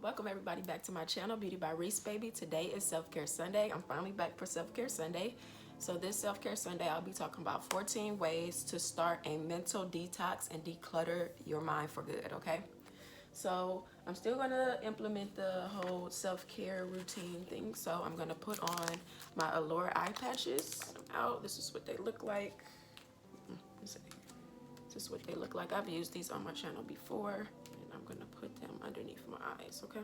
Welcome everybody back to my channel, Beauty by Resebby. Today is Self-Care Sunday. I'm finally back for Self-Care Sunday. So this Self-Care Sunday, I'll be talking about 14 ways to start a mental detox and declutter your mind for good, okay? So I'm still gonna implement the whole self-care routine thing. So I'm gonna put on my Allure eye patches out. This is what they look like. This is what they look like. I've used these on my channel before. I'm gonna put them underneath my eyes, okay?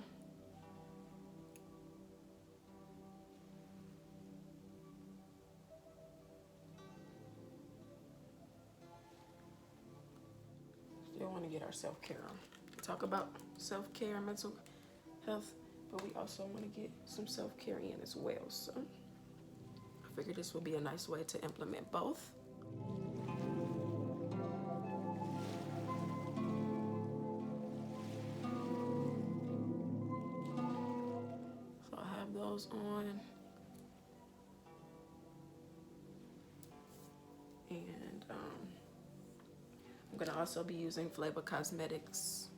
Still wanna get our self-care on. Talk about self-care and mental health, but we also wanna get some self-care in as well. So I figured this would be a nice way to implement both. Those on, and I'm gonna also be using Flava Cosmetics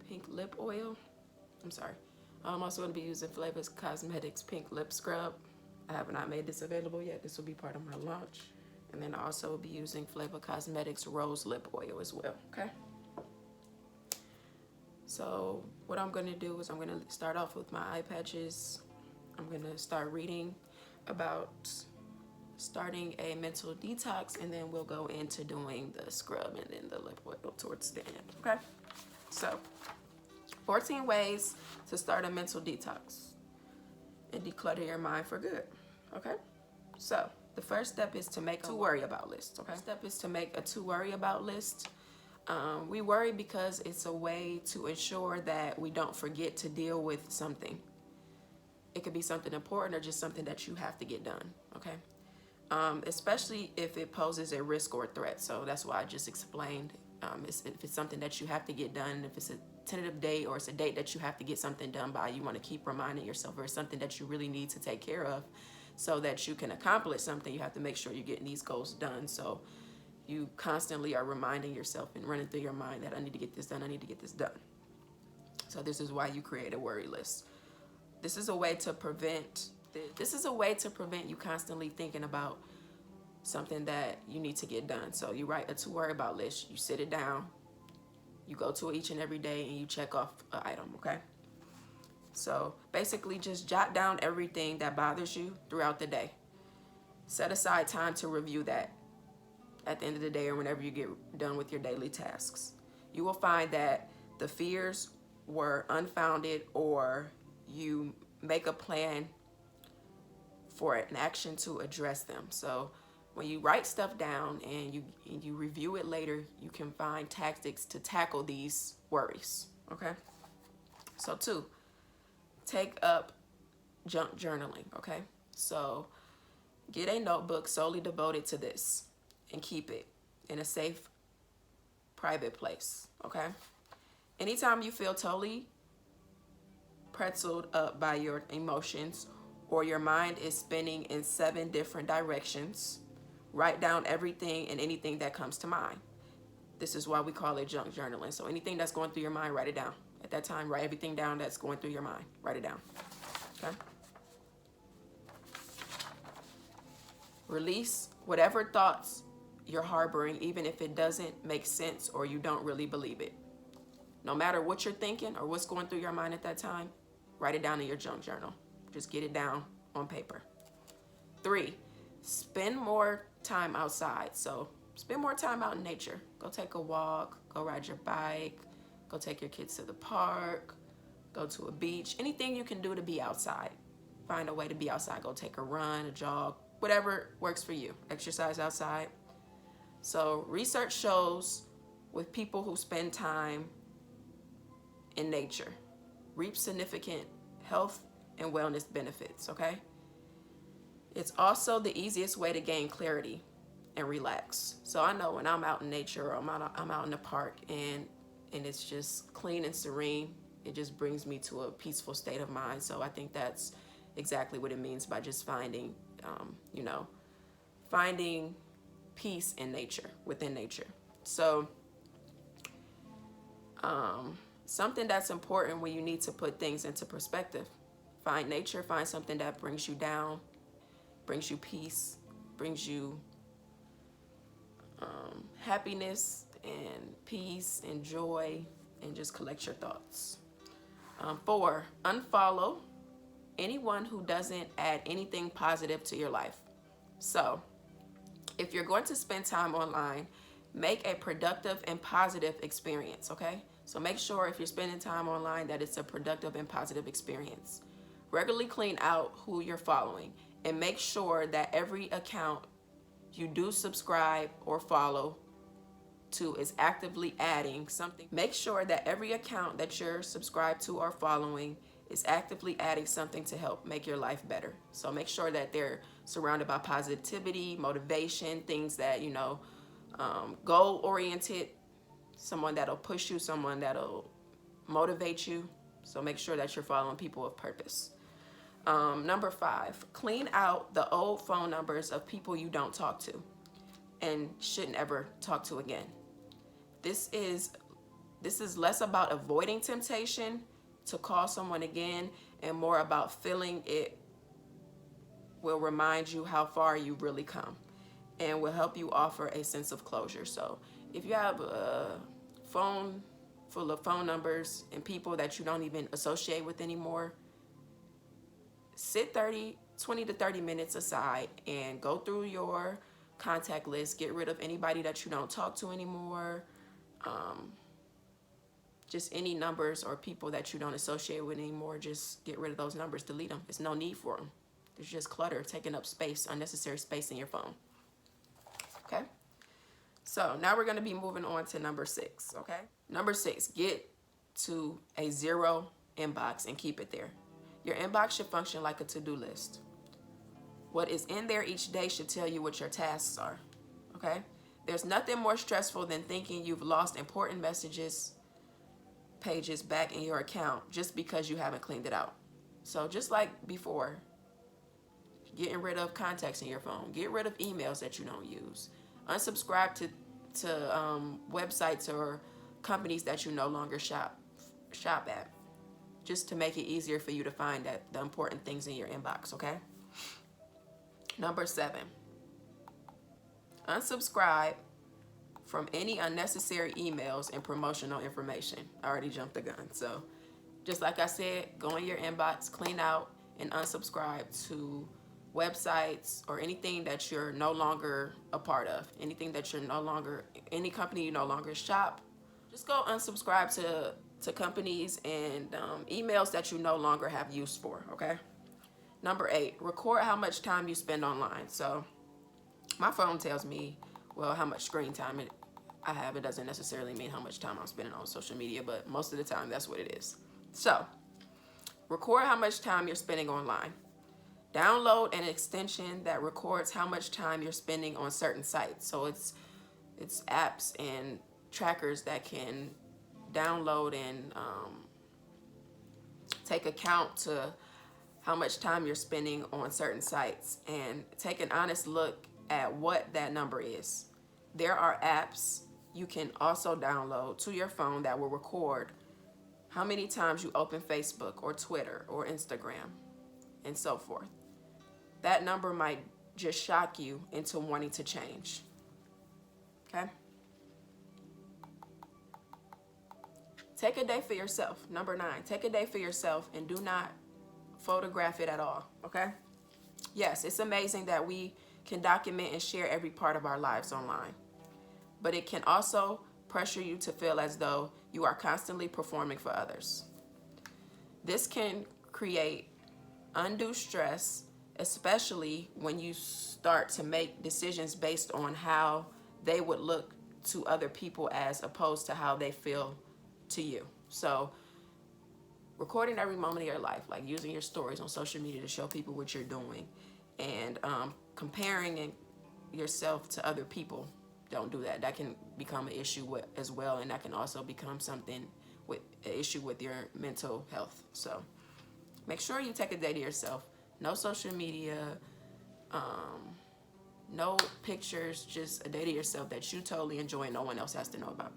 pink lip oil. I'm also gonna be using Flava Cosmetics pink lip scrub. I have not made this available yet. This will be part of my launch. And then I also will be using Flava Cosmetics rose lip oil as well, okay? So what I'm gonna do is I'm gonna start off with my eye patches. I'm gonna start reading about starting a mental detox, and then we'll go into doing the scrub and then the lip oil towards the end, okay? So 14 ways to start a mental detox and declutter your mind for good, okay? So the first step is to make a to worry about list, okay? Step is to make a to worry about list. We worry because it's a way to ensure that we don't forget to deal with something. It could be something important or just something that you have to get done, okay? Especially if it poses a risk or a threat. So that's why I just explained. If it's something that you have to get done, if it's a tentative date or it's a date that you have to get something done by, you want to keep reminding yourself, or it's something that you really need to take care of so that you can accomplish something, you have to make sure you're getting these goals done. So you constantly are reminding yourself and running through your mind that I need to get this done, I need to get this done. So this is why you create a worry list. This is a way to prevent you constantly thinking about something that you need to get done. So you write a to worry about list, you sit it down, you go to it each and every day, and you check off an item, okay? So basically just jot down everything that bothers you throughout the day. Set aside time to review that at the end of the day or whenever you get done with your daily tasks. You will find that the fears were unfounded, or you make a plan for an action to address them. So when you write stuff down and you review it later, you can find tactics to tackle these worries, okay? So 2, take up junk journaling, okay? So get a notebook solely devoted to this and keep it in a safe, private place, okay? Anytime you feel totally pretzeled up by your emotions or your mind is spinning in 7 different directions, write down everything and anything that comes to mind. This is why we call it junk journaling. So anything that's going through your mind, write it down. At that time, write everything down that's going through your mind. Write it down, okay? Release whatever thoughts you're harboring, even if it doesn't make sense or you don't really believe it. No matter what you're thinking or what's going through your mind at that time, write it down in your junk journal. Just get it down on paper. 3, spend more time outside. So spend more time out in nature. Go take a walk, go ride your bike, go take your kids to the park, go to a beach, anything you can do to be outside. Find a way to be outside. Go take a run, a jog, whatever works for you. Exercise outside. So research shows with people who spend time in nature reap significant health and wellness benefits, okay? It's also the easiest way to gain clarity and relax. So I know when I'm out in nature or I'm out in the park and it's just clean and serene, it just brings me to a peaceful state of mind. So I think that's exactly what it means by just finding, finding peace in nature, within nature. So Something that's important when you need to put things into perspective. Find nature, find something that brings you down, brings you peace, brings you happiness and peace and joy, and just collect your thoughts. 4, unfollow anyone who doesn't add anything positive to your life. So, if you're going to spend time online, make a productive and positive experience, okay? So make sure if you're spending time online that it's a productive and positive experience. Regularly clean out who you're following and make sure that every account you do subscribe or follow to is actively adding something. Make sure that every account that you're subscribed to or following is actively adding something to help make your life better. So make sure that they're surrounded by positivity, motivation, things that, goal oriented, someone that'll push you, someone that'll motivate you. So make sure that you're following people of purpose. Number 5, clean out the old phone numbers of people you don't talk to and shouldn't ever talk to again. This is less about avoiding temptation to call someone again and more about feeling it will remind you how far you've really come and will help you offer a sense of closure. So if you have a phone full of phone numbers and people that you don't even associate with anymore, sit 20 to 30 minutes aside and go through your contact list. Get rid of anybody that you don't talk to anymore. Just any numbers or people that you don't associate with anymore, just get rid of those numbers, delete them. There's no need for them. There's just clutter taking up space, unnecessary space in your phone. Okay? So now we're going to be moving on to number 6, okay? Number 6, get to a 0 inbox and keep it there. Your inbox should function like a to-do list. What is in there each day should tell you what your tasks are, okay? There's nothing more stressful than thinking you've lost important pages back in your account just because you haven't cleaned it out. So just like before, getting rid of contacts in your phone, get rid of emails that you don't use, unsubscribe to websites or companies that you no longer shop at, just to make it easier for you to find the important things in your inbox, okay? Number 7, unsubscribe from any unnecessary emails and promotional information. I already jumped the gun. So just like I said, go in your inbox, clean out, and unsubscribe to websites or anything that you're no longer a part of, anything that you're no longer, any company you no longer shop. Just go unsubscribe to companies and emails that you no longer have use for, okay? Number 8, record how much time you spend online. So my phone tells me, well, how much screen time I have. It doesn't necessarily mean how much time I'm spending on social media, but most of the time that's what it is. So record how much time you're spending online. Download an extension that records how much time you're spending on certain sites. So it's apps and trackers that can download and take account to how much time you're spending on certain sites and take an honest look at what that number is. There are apps you can also download to your phone that will record how many times you open Facebook or Twitter or Instagram and so forth. That number might just shock you into wanting to change. Okay? Take a day for yourself. Number 9, take a day for yourself and do not photograph it at all. Okay? Yes, it's amazing that we can document and share every part of our lives online. But it can also pressure you to feel as though you are constantly performing for others. This can create undue stress, especially when you start to make decisions based on how they would look to other people as opposed to how they feel to you. So recording every moment of your life, like using your stories on social media to show people what you're doing and comparing yourself to other people. Don't do that. That can become an issue as well, and that can also become something with an issue with your mental health. So make sure you take a day to yourself. No social media, no pictures, just a day to yourself that you totally enjoy and no one else has to know about.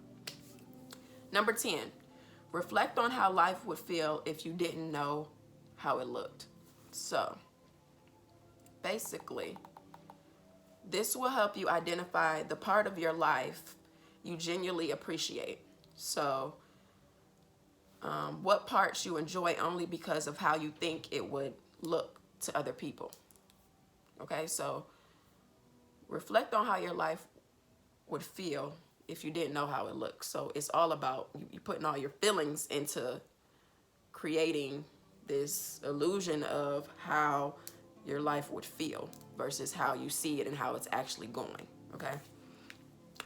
Number 10, reflect on how life would feel if you didn't know how it looked. So basically, this will help you identify the part of your life you genuinely appreciate. So what parts you enjoy only because of how you think it would look to other people. Okay, so reflect on how your life would feel if you didn't know how it looks. So it's all about you putting all your feelings into creating this illusion of how your life would feel versus how you see it and how it's actually going. Okay,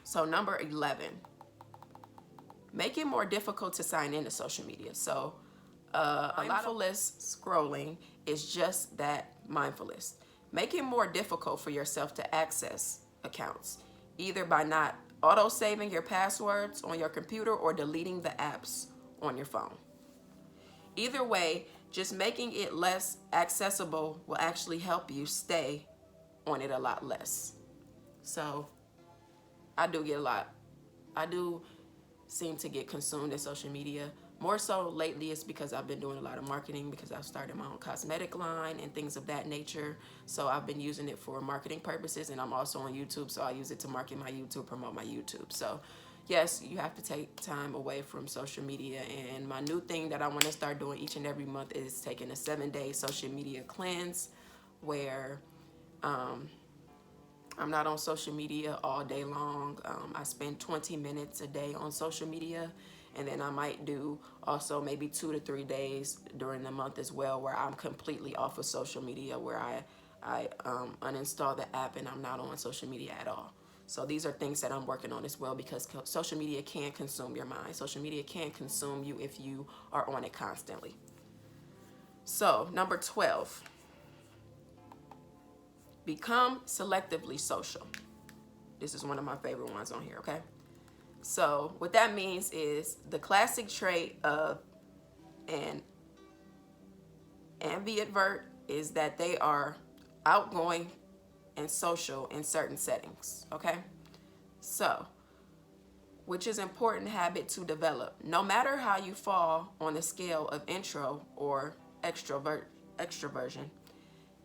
so number 11, make it more difficult to sign into social media. So mindfulness scrolling is just that, mindfulness. Make it more difficult for yourself to access accounts, either by not auto-saving your passwords on your computer or deleting the apps on your phone. Either way, just making it less accessible will actually help you stay on it a lot less. So I do seem to get consumed in social media. More so lately, it's because I've been doing a lot of marketing, because I've started my own cosmetic line and things of that nature. So I've been using it for marketing purposes, and I'm also on YouTube, so I use it to market my YouTube, promote my YouTube. So yes, you have to take time away from social media. And my new thing that I want to start doing each and every month is taking a 7-day social media cleanse, where I'm not on social media all day long. I spend 20 minutes a day on social media, and then I might do also maybe 2 to 3 days during the month as well, where I'm completely off of social media, where I uninstall the app and I'm not on social media at all. So these are things that I'm working on as well, because social media can consume your mind. Social media can consume you if you are on it constantly. So number 12, become selectively social. This is one of my favorite ones on here, okay? So what that means is the classic trait of an ambivert is that they are outgoing and social in certain settings, okay? So, which is an important habit to develop. No matter how you fall on the scale of intro or extroversion,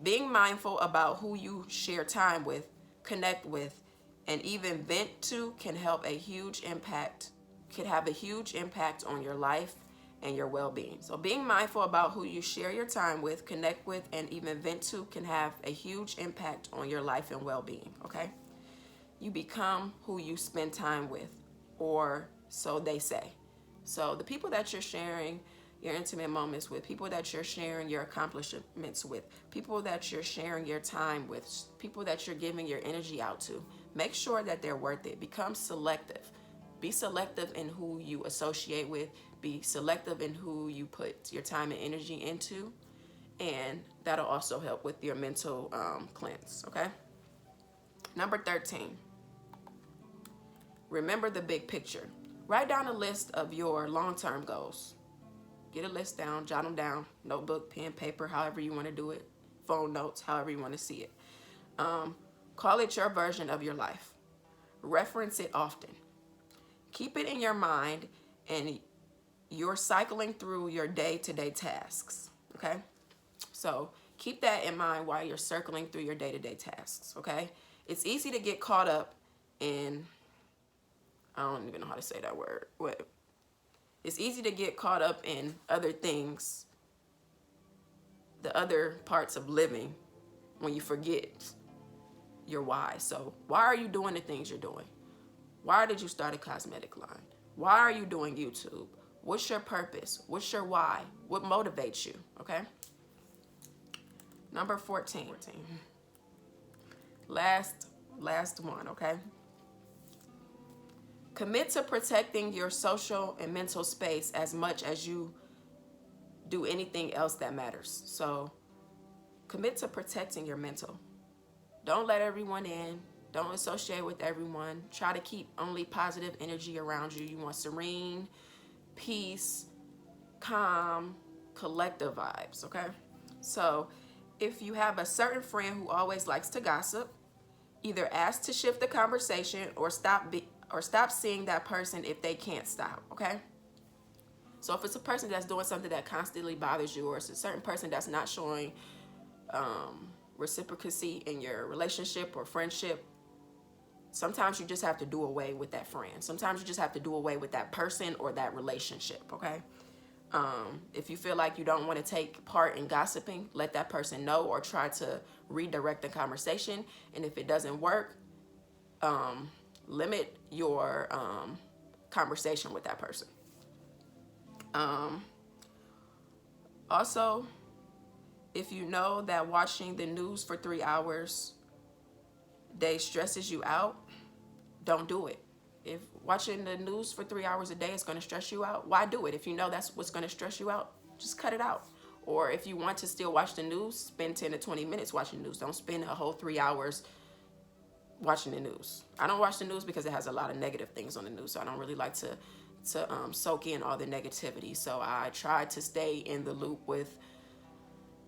being mindful about who you share time with, connect with, and even vent to can have a huge impact on your life and your well-being. So being mindful about who you share your time with, connect with, and even vent to can have a huge impact on your life and well-being, okay? You become who you spend time with, or so they say. So the people that you're sharing your intimate moments with, people that you're sharing your accomplishments with, people that you're sharing your time with, people that you're giving your energy out to, make sure that they're worth it. Become selective. Be selective in who you associate with. Be selective in who you put your time and energy into. And that'll also help with your mental cleanse, okay? Number 13, remember the big picture. Write down a list of your long-term goals. Get a list down, jot them down, notebook, pen, paper, however you want to do it, phone notes, however you want to see it. Call it your version of your life. Reference it often. Keep it in your mind, and you're cycling through your day-to-day tasks, okay? So keep that in mind while you're circling through your day-to-day tasks, okay? It's easy to get caught up in, I don't even know how to say that word. It's easy to get caught up in other things, the other parts of living, when you forget your why. So why are you doing the things you're doing? Why did you start a cosmetic line? Why are you doing YouTube? What's your purpose? What's your why? What motivates you, okay? Number 14. Last one, okay? Commit to protecting your social and mental space as much as you do anything else that matters. So commit to protecting your mental. Don't let everyone in. Don't associate with everyone. Try to keep only positive energy around you. You want serene, peace, calm, collective vibes, okay? So if you have a certain friend who always likes to gossip, either ask to shift the conversation or stop seeing that person if they can't stop, okay? So if it's a person that's doing something that constantly bothers you, or it's a certain person that's not showing reciprocity in your relationship or friendship, sometimes you just have to do away with that friend. Sometimes you just have to do away with that person or that relationship, okay? If you feel like you don't want to take part in gossiping, let that person know, or try to redirect the conversation. And if it doesn't work, limit your conversation with that person. Also, if you know that watching the news for 3 hours a day stresses you out, don't do it. If watching the news for 3 hours a day is going to stress you out, why do it? If you know that's what's going to stress you out, just cut it out. Or if you want to still watch the news, spend 10 to 20 minutes watching the news. Don't spend a whole 3 hours watching the news. I don't watch the news because it has a lot of negative things on the news, so I don't really like to soak in all the negativity. So I try to stay in the loop with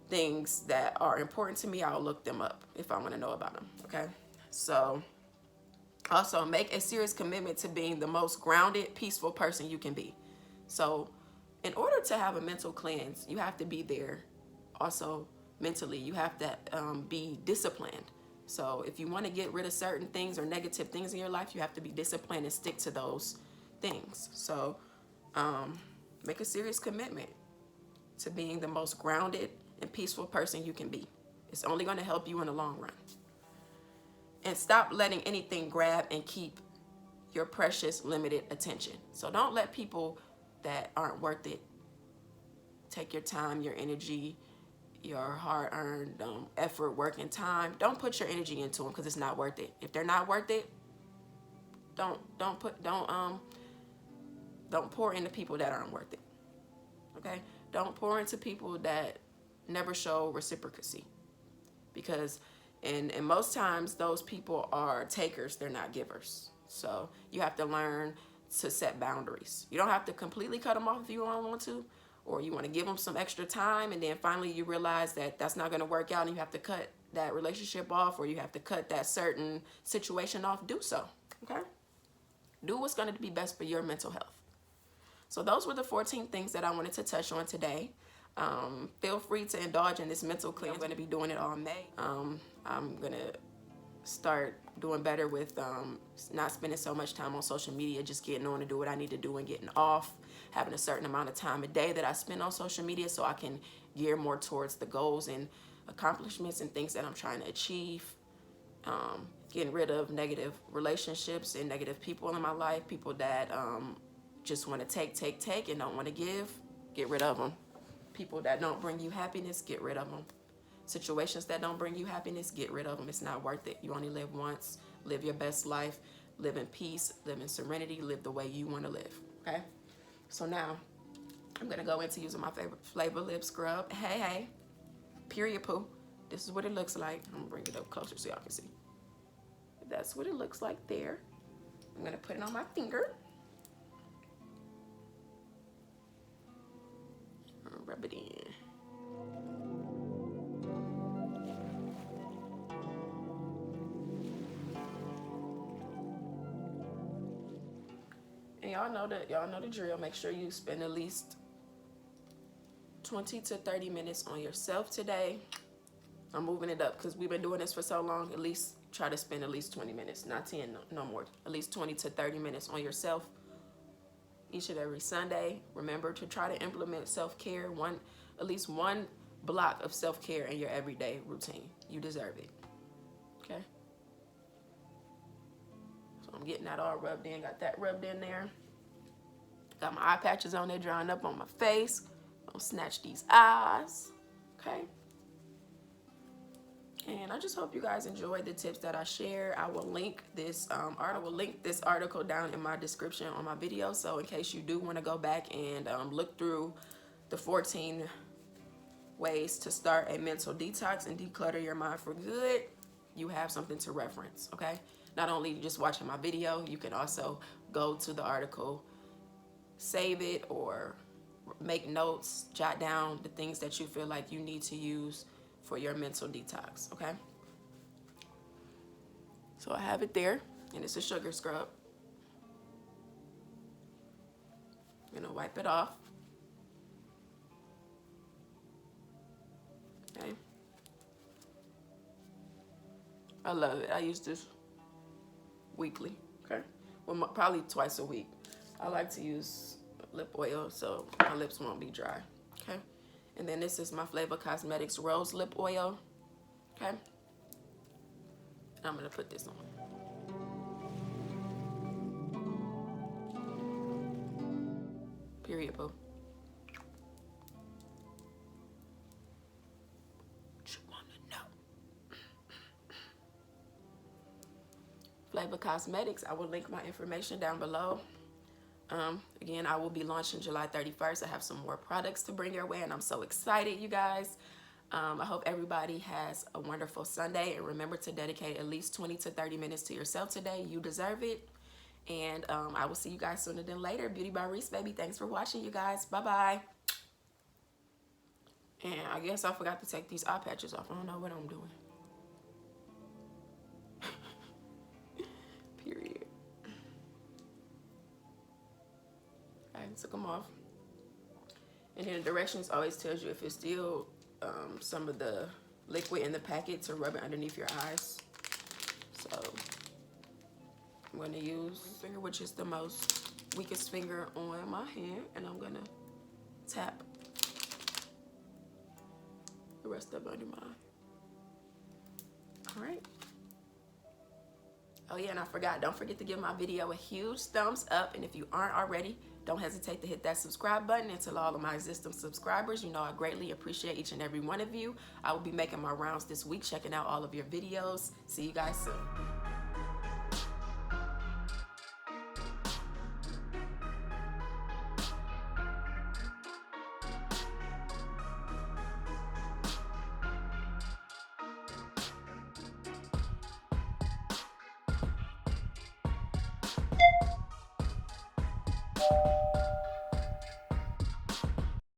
things that are important to me. I'll look them up if I want to know about them, okay? So also make a serious commitment to being the most grounded, peaceful person you can be. So in order to have a mental cleanse, you have to be there. Also mentally, you have to be disciplined. So if you want to get rid of certain things or negative things in your life, you have to be disciplined and stick to those things. So make a serious commitment to being the most grounded and peaceful person you can be. It's only going to help you in the long run. And stop letting anything grab and keep your precious limited attention. So don't let people that aren't worth it take your time, your energy, your hard-earned effort, work, and time. Don't put your energy into them because it's not worth it. If they're not worth it, don't pour into people that aren't worth it. Okay? Don't pour into people that never show reciprocity, because and most times those people are takers, they're not givers. So you have to learn to set boundaries. You don't have to completely cut them off if you don't want to, or you want to give them some extra time, and then finally you realize that that's not going to work out and you have to cut that relationship off, or you have to cut that certain situation off. Do so, okay? Do what's going to be best for your mental health. So those were the 14 things that I wanted to touch on today. Feel free to indulge in this mental cleanse. I'm going to be doing it all May. I'm going to start doing better with not spending so much time on social media, just getting on to do what I need to do and getting off, having a certain amount of time a day that I spend on social media so I can gear more towards the goals and accomplishments and things that I'm trying to achieve. Getting rid of negative relationships and negative people in my life, people that just want to take and don't want to give. Get rid of them. People that don't bring you happiness, get rid of them. Situations that don't bring you happiness, get rid of them. It's not worth it. You only live once. Live your best life. Live in peace. Live in serenity. Live the way you want to live. Okay? So now, I'm going to go into using my favorite Flava lip scrub. Hey. Period poo. This is what it looks like. I'm going to bring it up closer so y'all can see. That's what it looks like there. I'm going to put it on my finger. Rub it in. And y'all know the drill. Make sure you spend at least 20 to 30 minutes on yourself today. I'm moving it up because we've been doing this for so long. At least try to spend at least 20 minutes, not 10, no more. At least 20 to 30 minutes on yourself each and every Sunday. Remember to try to implement self-care, at least one block of self-care in your everyday routine. You deserve it. Okay? So I'm getting that all rubbed in. Got that rubbed in there. Got my eye patches on there drying up on my face. Don't snatch these eyes. Okay? And I just hope you guys enjoyed the tips that I share. I will link this article down in my description on my video. So in case you do want to go back and look through the 14 ways to start a mental detox and declutter your mind for good, you have something to reference, okay? Not only just watching my video, you can also go to the article, save it, or make notes, jot down the things that you feel like you need to use for your mental detox, okay? So I have it there, and it's a sugar scrub. I'm gonna wipe it off. Okay. I love it. I use this weekly. Okay. Well, probably twice a week. I like to use lip oil so my lips won't be dry. Okay. And then this is my Flava Cosmetics Rose Lip Oil. Okay. I'm gonna put this on. Period, boo. What you wanna know? Flava Cosmetics, I will link my information down below. Again, I will be launching July 31st. I have some more products to bring your way, and I'm so excited, you guys. I hope everybody has a wonderful Sunday, and remember to dedicate at least 20 to 30 minutes to yourself today. You deserve it. And I will see you guys sooner than later. Beauty by Resebby. Thanks for watching, you guys. Bye-bye. And I guess I forgot to take these eye patches off. I don't know what I'm doing. Period. I took them off. And then the directions always tells you if it's still some of the liquid in the packet to rub it underneath your eyes. So I'm going to use my finger, which is the most weakest finger on my hand, and I'm going to tap the rest of it under my eye. All right. Oh yeah, and I forgot, don't forget to give my video a huge thumbs up, and if you aren't already, don't hesitate to hit that subscribe button. And to all of my existing subscribers, you know I greatly appreciate each and every one of you. I will be making my rounds this week, checking out all of your videos. See you guys soon.